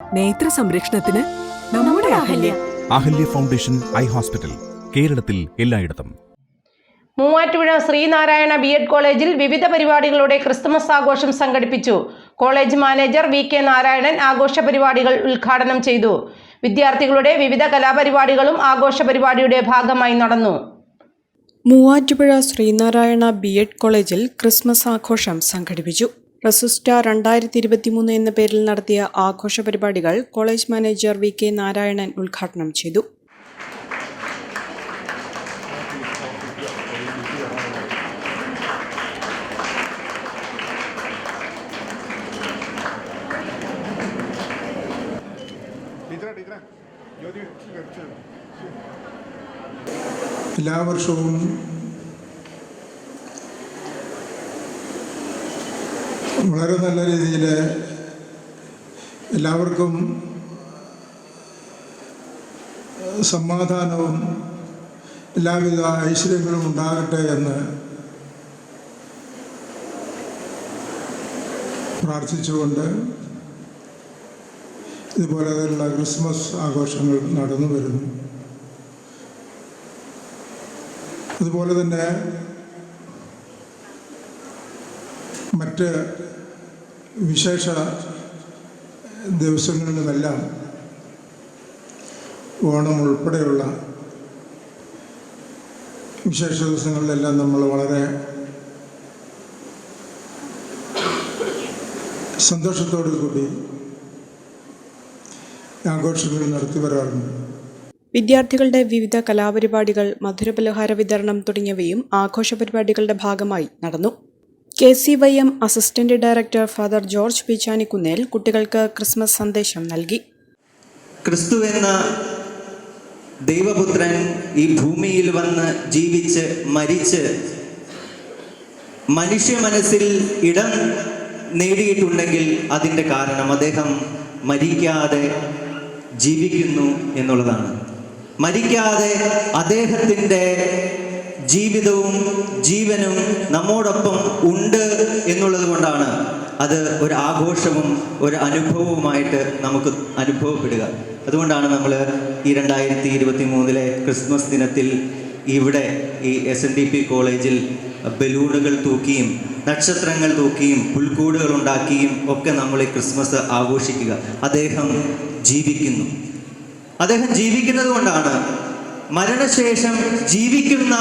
നേത്ര സംരക്ഷണത്തിന് നമ്മുടെ Ahalya. Ahalya foundation eye hospital, കേരളത്തിൽ എല്ലായിടത്തും. മൂവാറ്റുപുഴ ശ്രീനാരായണ ബി.എഡ് കോളേജിൽ വിവിധ പരിപാടികളുടെ ക്രിസ്തുമസ് ആഘോഷം സംഘടിപ്പിച്ചു. College manager VK. നാരായണൻ ആഘോഷ പരിപാടികൾ ഉദ്ഘാടനം ചെയ്തു. വിദ്യാർത്ഥികളുടെ വിവിധ കലാപരിപാടികളും ആഘോഷ പരിപാടിയുടെ ഭാഗമായി നടന്നു. മൂവാറ്റുപുഴ ശ്രീനാരായണ ബി.എഡ് കോളേജിൽ ക്രിസ്മസ് ആഘോഷം സംഘടിപ്പിച്ചു. റെസിസ്റ്റ 2023 എന്ന പേരിൽ നടത്തിയ ആഘോഷ പരിപാടികൾ കോളേജ് മാനേജർ വി.കെ. നാരായണൻ ഉദ്ഘാടനം ചെയ്തു. എല്ലാ വർഷവും വളരെ നല്ല രീതിയിൽ എല്ലാവർക്കും സമാധാനവും എല്ലാവിധ ഐശ്വര്യങ്ങളും ഉണ്ടാകട്ടെ എന്ന് പ്രാർത്ഥിച്ചുകൊണ്ട് ഇതുപോലെ തന്നെയുള്ള ക്രിസ്മസ് ആഘോഷങ്ങൾ നടന്നു വരുന്നു. അതുപോലെ തന്നെ മറ്റ് വിശേഷ ദിവസങ്ങളിലുമെല്ലാം ഓണം ഉൾപ്പെടെയുള്ള വിശേഷ ദിവസങ്ങളിലെല്ലാം നമ്മൾ വളരെ സന്തോഷത്തോടു കൂടി ആഘോഷങ്ങൾ നടത്തി വരാറുണ്ട്. വിദ്യാർത്ഥികളുടെ വിവിധ കലാപരിപാടികൾ, മധുരപലഹാര വിതരണം തുടങ്ങിയവയും ആഘോഷ പരിപാടികളുടെ ഭാഗമായി നടന്നു. KCYM assistant director father George Peechanikkunnel കുട്ടികൾക്ക് ക്രിസ്മസ് സന്ദേശം നൽകി. ക്രിസ്തു എന്ന ദൈവപുത്രൻ ഈ ഭൂമിയിൽ വന്ന് ജീവിച്ച് മരിച്ച് മനുഷ്യ മനസ്സിൽ ഇടം നേടിയിട്ടുണ്ടെങ്കിൽ അതിൻ്റെ കാരണം അദ്ദേഹം മരിക്കാതെ ജീവിക്കുന്നു എന്നുള്ളതാണ്. മരിക്കാതെ അദ്ദേഹത്തിൻ്റെ ജീവിതവും ജീവനും നമ്മോടൊപ്പം ഉണ്ട് എന്നുള്ളത് കൊണ്ടാണ് അത് ഒരു ആഘോഷവും ഒരു അനുഭവവുമായിട്ട് നമുക്ക് അനുഭവപ്പെടുക. അതുകൊണ്ടാണ് നമ്മൾ ഈ 2023 ക്രിസ്മസ് ദിനത്തിൽ ഇവിടെ ഈ SNDP കോളേജിൽ ബലൂണുകൾ തൂക്കിയും നക്ഷത്രങ്ങൾ തൂക്കിയും പുൽക്കൂടുകൾ ഉണ്ടാക്കിയും ഒക്കെ നമ്മൾ ഈ ക്രിസ്മസ് ആഘോഷിക്കുക. അദ്ദേഹം ജീവിക്കുന്നു. അദ്ദേഹം ജീവിക്കുന്നത് കൊണ്ടാണ് മരണശേഷം ജീവിക്കുന്ന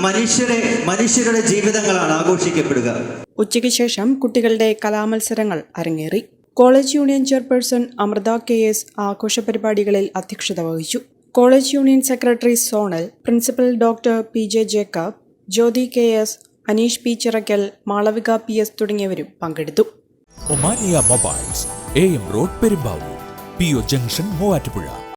മനുഷ്യരുടെ ജീവിതങ്ങളാണ് ആഘോഷിക്കപ്പെടുക. ഉച്ചയ്ക്ക് ശേഷം കുട്ടികളുടെ കലാമത്സരങ്ങൾ അരങ്ങേറി. College union chairperson Amrutha KS ആഘോഷ പരിപാടികളിൽ അധ്യക്ഷത വഹിച്ചു. College union secretary Sonal, principal doctor PJ Jacob, Jyothi KS, Aneesh P. Chirakkal, Malavika PS തുടങ്ങിയവരും പങ്കെടുത്തു. ഒമാനിയ mobiles, AM road, Perumbavoor, PO junction, Muvattupuzha.